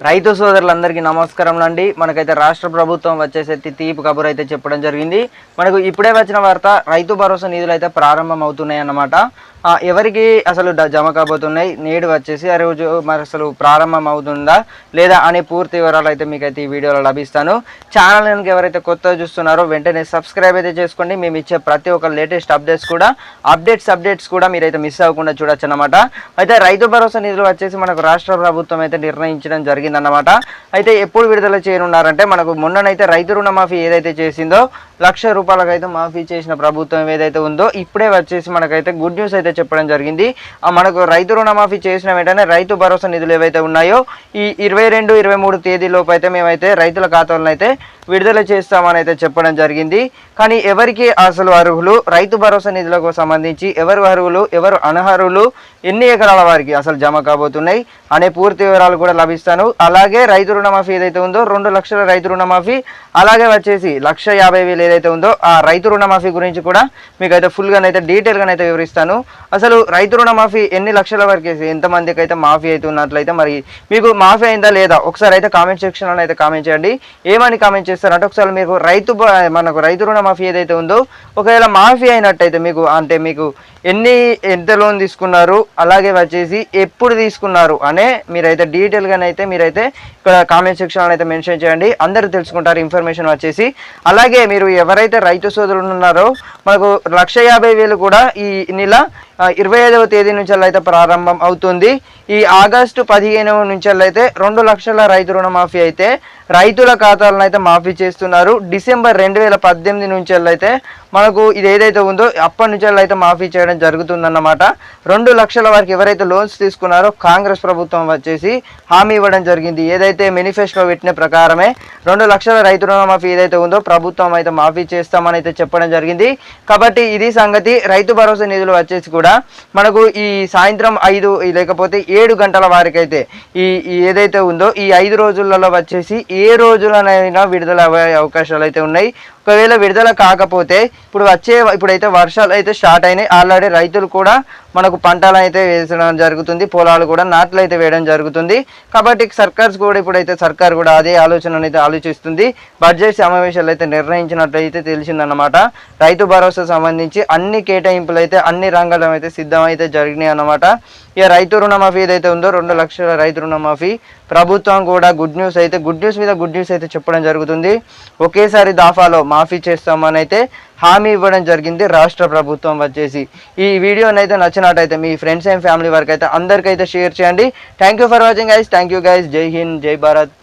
రైతు సోదరులందరికీ నమస్కారం అండి. మనకైతే రాష్ట్ర ప్రభుత్వం వచ్చేసి తీపి కబురు అయితే చెప్పడం జరిగింది. మనకు ఇప్పుడే వచ్చిన వార్త, రైతు భరోసా నిధులు అయితే ప్రారంభం అవుతున్నాయి అన్నమాట. ఎవరికి అసలు జమ కాబోతున్నాయి, నేడు వచ్చేసి ఆ రోజు మరి అసలు ప్రారంభం అవుతుందా లేదా అనే పూర్తి వివరాలు అయితే మీకైతే ఈ వీడియోలో లభిస్తాను. ఛానల్ కనుక ఎవరైతే కొత్తగా చూస్తున్నారో వెంటనే సబ్స్క్రైబ్ అయితే చేసుకోండి. మేము ఇచ్చే ప్రతి ఒక్క లేటెస్ట్ అప్డేట్స్ కూడా మీరైతే మిస్ అవ్వకుండా చూడొచ్చు అన్నమాట. అయితే రైతు భరోసా నిధులు వచ్చేసి మనకు రాష్ట్ర ప్రభుత్వం అయితే నిర్ణయించడం జరిగిందన్నమాట. అయితే ఎప్పుడు విడుదల చేయనున్నారంటే, మనకు మొన్ననైతే రైతు రుణమాఫీ ఏదైతే చేసిందో 1,00,000 రూపాయలకైతే మాఫీ చేసిన ప్రభుత్వం ఏదైతే ఉందో, ఇప్పుడే వచ్చేసి మనకైతే గుడ్ న్యూస్ అయితే చెప్పడం జరిగింది. మనకు రైతు రుణమాఫీ చేసిన వెంటనే రైతు భరోసా నిధులు ఏవైతే ఉన్నాయో ఈ 22, 23 తేదీలోపు అయితే మేమైతే రైతుల ఖాతాలను అయితే విడుదల చేస్తామని అయితే చెప్పడం జరిగింది. కానీ ఎవరికి అసలు అర్హులు, రైతు భరోసా నిధులకు సంబంధించి ఎవరు అర్హులు, ఎవరు అనర్హులు, ఎన్ని ఎకరాల వారికి అసలు జమ కాబోతున్నాయి అనే పూర్తి వివరాలు కూడా లభిస్తాను. అలాగే రైతు రుణమాఫీ ఏదైతే ఉందో 2 లక్షల రైతు రుణమాఫీ, అలాగే వచ్చేసి 1,50,000 ఏదైతే ఉందో ఆ రైతు రుణమాఫీ గురించి కూడా మీకైతే ఫుల్గానైతే డీటెయిల్గానైతే వివరిస్తాను. అసలు రైతు రుణమాఫీ ఎన్ని లక్షల వరకు ఎంతమందికి అయితే మాఫీ అయితే ఉన్నట్లయితే, మరి మీకు మాఫీ అయిందా లేదా ఒకసారి అయితే కామెంట్ సెక్షన్లో అయితే కామెంట్ చేయండి. ఏమని కామెంట్ చేస్తారంటే, ఒకసారి మీకు మనకు రైతు రుణమాఫీ ఏదైతే ఉందో ఒకవేళ మాఫీ అయినట్టయితే మీకు ఎంత లోన్ తీసుకున్నారు, అలాగే వచ్చేసి ఎప్పుడు తీసుకున్నారు అనే మీరైతే డీటెయిల్గానైతే మీరైతే ఇక్కడ కామెంట్ సెక్షన్లో అయితే మెన్షన్ చేయండి. అందరూ తెలుసుకుంటారు ఇన్ఫర్మేషన్ వచ్చేసి. అలాగే మీరు ఎవరైతే రైతు సోదరులు ఉన్నారో మనకు 1,50,000 కూడా ఈ నెల 25వ తేదీ నుంచి అయితే ప్రారంభం అవుతుంది. ఈ ఆగస్టు 15 నుంచి అయితే 2 లక్షల రైతు రుణమాఫీ అయితే రైతుల ఖాతాలను అయితే మాఫీ చేస్తున్నారు. డిసెంబర్ 2018 నుంచి అయితే మనకు ఇది ఏదైతే ఉందో అప్పటి నుంచి అయితే మాఫీ చేయడం జరుగుతుందన్నమాట. 2 లక్షల వరకు ఎవరైతే లోన్స్ తీసుకున్నారో కాంగ్రెస్ ప్రభుత్వం వచ్చేసి హామీ ఇవ్వడం జరిగింది. ఏదైతే మేనిఫెస్టో పెట్టిన ప్రకారమే 2 లక్షల రైతు రుణమాఫీ ఏదైతే ఉందో ప్రభుత్వం అయితే మాఫీ చేస్తామని అయితే చెప్పడం జరిగింది. కాబట్టి ఇది సంగతి. రైతు భరోసా నిధులు వచ్చేసి కూడా మనకు ఈ సాయంత్రం 5 లేకపోతే 7 గంటల వారికి అయితే ఈ ఏదైతే ఉందో ఈ 5 రోజులలో వచ్చేసి ఏ రోజులనైనా విడుదల అయ్యే అవకాశాలు అయితే ఉన్నాయి. ఒకవేళ విడుదల కాకపోతే ఇప్పుడైతే వర్షాలు అయితే స్టార్ట్ అయినాయి. ఆల్రెడీ రైతులు కూడా మనకు పంటలు అయితే వేసడం జరుగుతుంది, పొలాలు కూడా నాట్లు అయితే వేయడం జరుగుతుంది. కాబట్టి సర్కార్ కూడా అదే ఆలోచనను అయితే ఆలోచిస్తుంది. బడ్జెట్ సమావేశాలు అయితే నిర్ణయించినట్లయితే తెలిసిందన్నమాట. రైతు భరోసా సంబంధించి అన్ని కేటాయింపులు అయితే అన్ని రంగాలు అయితే సిద్ధమైతే జరిగినాయి అన్నమాట. ఇక రైతు రుణమాఫీ ఏదైతే ఉందో 2 లక్షల రైతు రుణమాఫీ ప్రభుత్వం కూడా గుడ్ న్యూస్ మీద గుడ్ న్యూస్ అయితే చెప్పడం జరుగుతుంది. ఒకేసారి దాఫాలో మాఫీ చేస్తామని అయితే హామీ ఇవ్వడం జరిగింది రాష్ట్ర ప్రభుత్వం వచ్చేసి. ఈ వీడియోనైతే నచ్చినట్టయితే మీ ఫ్రెండ్స్ అండ్ ఫ్యామిలీ వరకు అయితే అందరికైతే షేర్ చేయండి. Thank you for watching guys. Thank you guys. జై హింద్, జై భారత్.